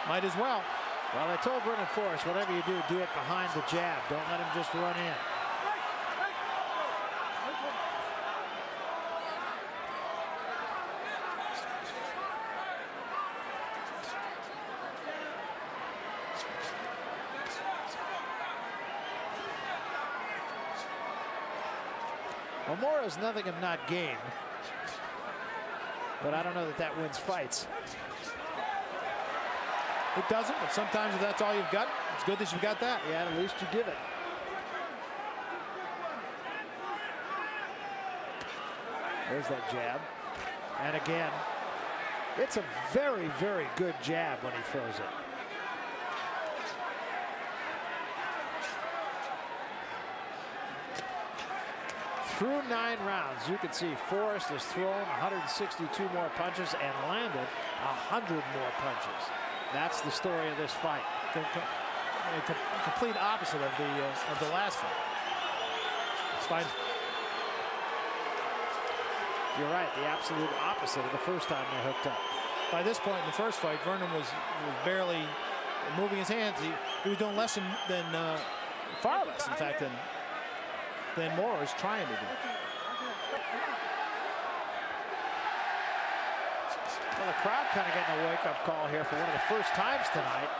Might as well. Well, I told Vernon Forrest, whatever you do it behind the jab. Don't let him just run in. Well, Mora's nothing if not game. But I don't know that that wins fights. It doesn't, but sometimes if that's all you've got, it's good that you've got that. Yeah, at least you give it. There's that jab. And again, it's a very, very good jab when he throws it. Through 9 rounds, you can see Forrest has thrown 162 more punches and landed 100 more punches. That's the story of this fight. The complete opposite of the last fight. You're right, the absolute opposite of the first time they hooked up. By this point in the first fight, Vernon was barely moving his hands. He was doing less than far less, in fact, than Mora is trying to do. Well, the crowd kind of getting a wake-up call here for one of the first times tonight.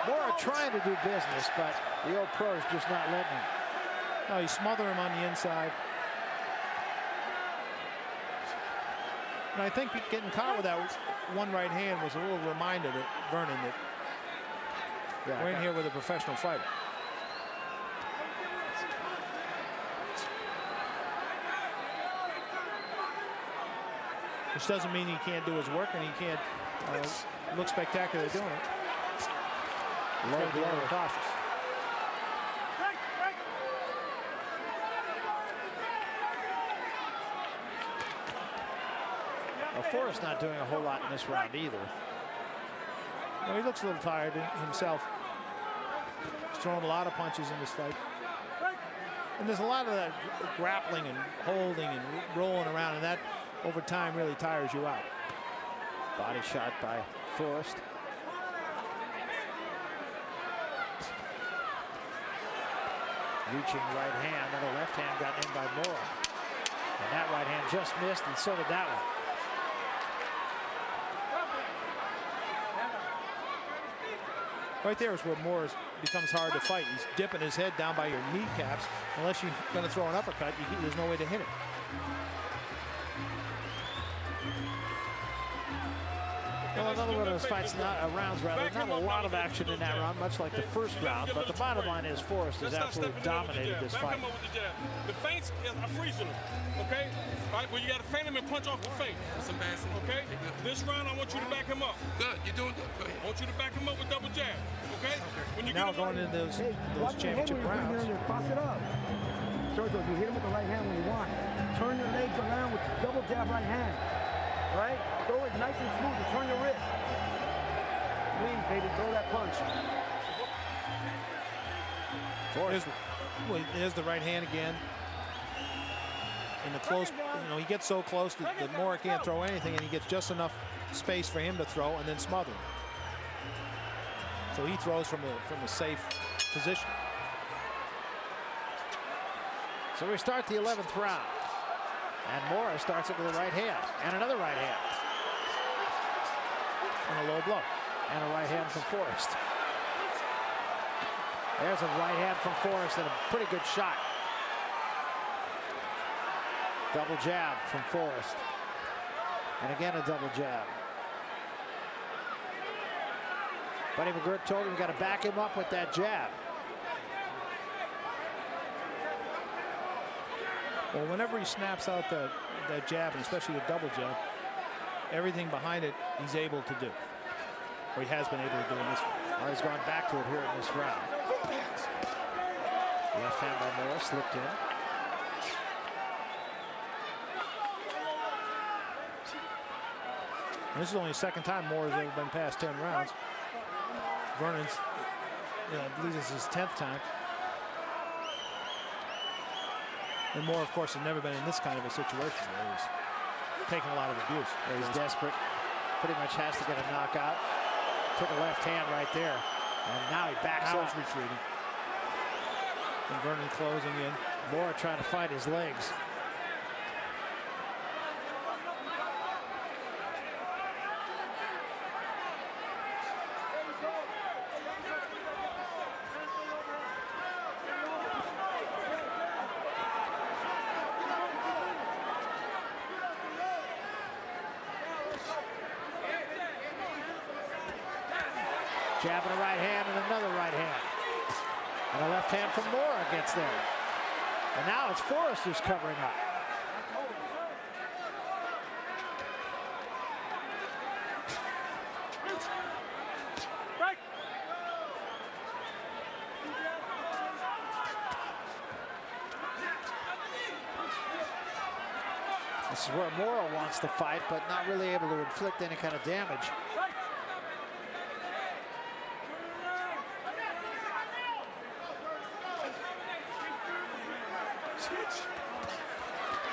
Mora trying to do business, but the old pro is just not letting him. No, you smother him on the inside. And I think getting caught with that one right hand was a little reminder to Vernon that we're in here with a professional fighter. Which doesn't mean he can't do his work and he can't look spectacular doing it. Low blow, cautious. Well, Forrest not doing a whole lot in this round either. Well, he looks a little tired himself. He's throwing a lot of punches in this fight. And there's a lot of that grappling and holding and rolling around, and that over time really tires you out. Body shot by Forrest. Reaching right hand, and a left hand got in by Mora. And that right hand just missed, and so did that one. Right there is where Mora becomes hard to fight. He's dipping his head down by your kneecaps. Unless you're going to throw an uppercut, there's no way to hit it. Well, another one of those fights, rounds rather, not a lot of action in that round, much like the first round, but the bottom line is Forrest has absolutely dominated this fight. The feints are freezing him, okay? All right, well, you got to feint him and punch off the feint. That's embarrassing. Okay? This round, I want you to back him up. Good, you're doing good. Go ahead. I want you to back him up with double jab, okay? When you now going into those championship rounds. Toss it up. Sergio, you hit him with the right hand when you want. Turn your legs around with the double jab right hand. Right? Throw it nice and smooth and turn your wrist. Please, baby, throw that punch. There's the right hand again. In the close, he gets so close that Mora can't throw anything, and he gets just enough space for him to throw and then smother him. So he throws from a safe position. So we start the 11th round. And Mora starts it with a right hand, and another right hand. And a low blow. And a right hand from Forrest. There's a right hand from Forrest and a pretty good shot. Double jab from Forrest. And again a double jab. Buddy McGirt told him you got to back him up with that jab. Well, whenever he snaps out that jab, and especially the double jab, everything behind it he's able to do. Or he has been able to do in this one. Well, he's gone back to it here in this round. Left hand by Mora slipped in. And this is only the second time Mora's ever been past 10 rounds. Vernon's, I believe this is his 10th time. And Mora, of course, has never been in this kind of a situation where he's taking a lot of abuse. He's desperate. Pretty much has to get a knockout. Took a left hand right there. And now he backs up. Retreating. And Vernon closing in. Moore trying to find his legs. Jabbing a right hand and another right hand. And a left hand from Moore gets there. And now it's Forrest who's covering up. This is where Moore wants to fight, but not really able to inflict any kind of damage.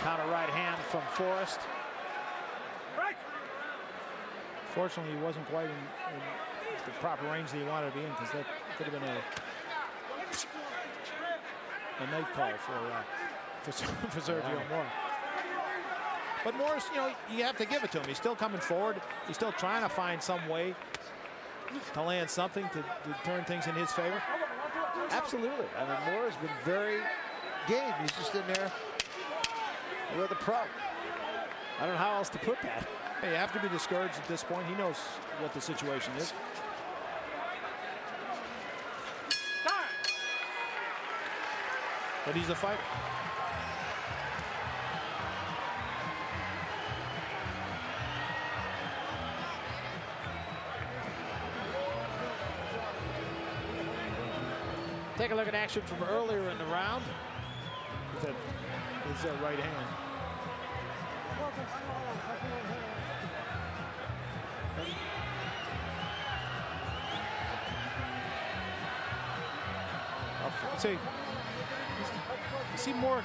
Counter right hand from Forrest. Fortunately, he wasn't quite in the proper range that he wanted to be in, because that could have been a night call for Sergio Moore. But Morris, you know, you have to give it to him. He's still coming forward. He's still trying to find some way to land something to turn things in his favor. Absolutely. I mean, Moore has been very game. He's just in there with a pro. I don't know how else to put that. Hey, you have to be discouraged at this point. He knows what the situation is. But he's a fighter. Take a look at action from earlier in the round. His right hand. So you see Moore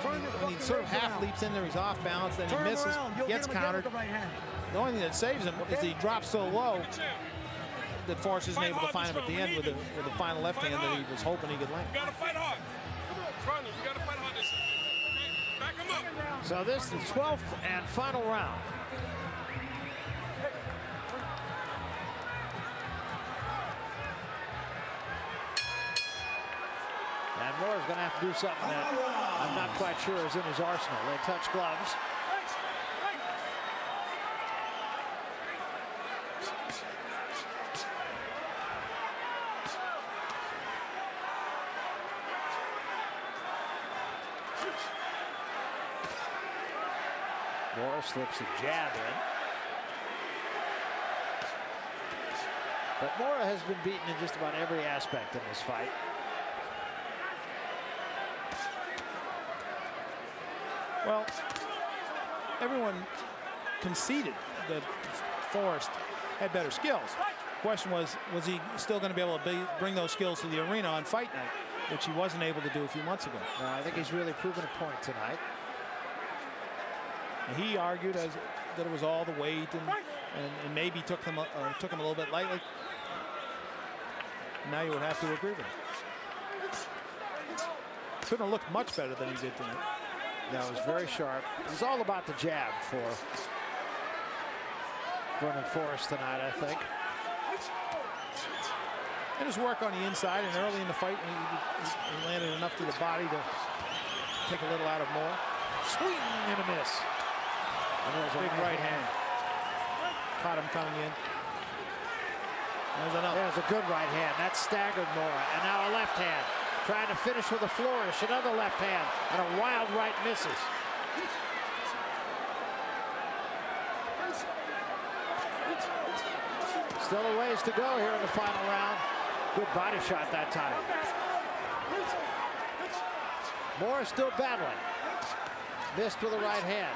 when he sort of half leaps in there, he's off balance, then he misses, gets countered. The only thing that saves him is that he drops so low that Forrest isn't able to find him at the end with the final left hand that he was hoping he could land. You gotta fight hard. You gotta fight hard this time. Back him up. So this is the 12th and final round. And Moore's going to have to do something that I'm not quite sure is in his arsenal. They touch gloves. Moore slips a jab in. But Moore has been beaten in just about every aspect in this fight. Well, everyone conceded that Forrest had better skills. The question was he still going to be able to bring those skills to the arena on fight night, which he wasn't able to do a few months ago. I think he's really proven a point tonight. And he argued that it was all the weight and maybe took him a little bit lightly. Now you would have to agree with him. Couldn't have looked much better than he did tonight. That was very sharp. It was all about the jab for Vernon Forrest tonight, I think. And his work on the inside, and early in the fight, he landed enough to the body to take a little out of Moore. Swing and a miss. And there's a big right hand. Caught him coming in. There's another. There's a good right hand. That staggered Moore. And now a left hand. Trying to finish with a flourish. Another left hand. And a wild right misses. Still a ways to go here in the final round. Good body shot that time. Moore is still battling. Missed with a right hand.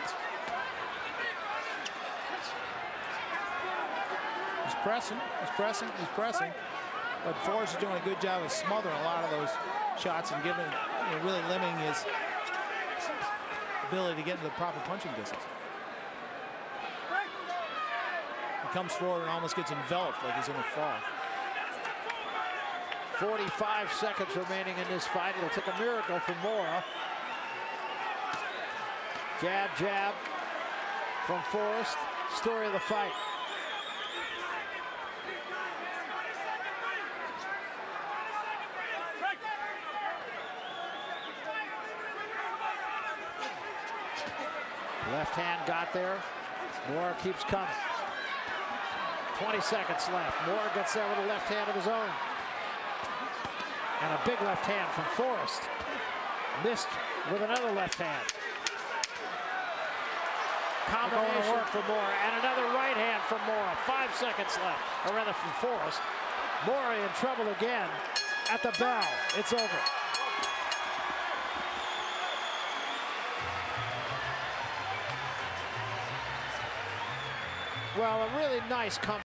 He's pressing, he's pressing, he's pressing. But Forrest is doing a good job of smothering a lot of those shots and giving, really limiting his ability to get into the proper punching distance. He comes forward and almost gets enveloped like he's in a fall. 45 seconds remaining in this fight. It'll take a miracle for Mora. Jab, jab from Forrest. Story of the fight. Left hand got there. Mora keeps coming. 20 seconds left. Mora gets there with a left hand of his own. And a big left hand from Forrest. Missed with another left hand. Combination work for Mora. And another right hand from Mora. 5 seconds left. Or rather from Forrest. Mora in trouble again at the bell. It's over. Well, a really nice comeback.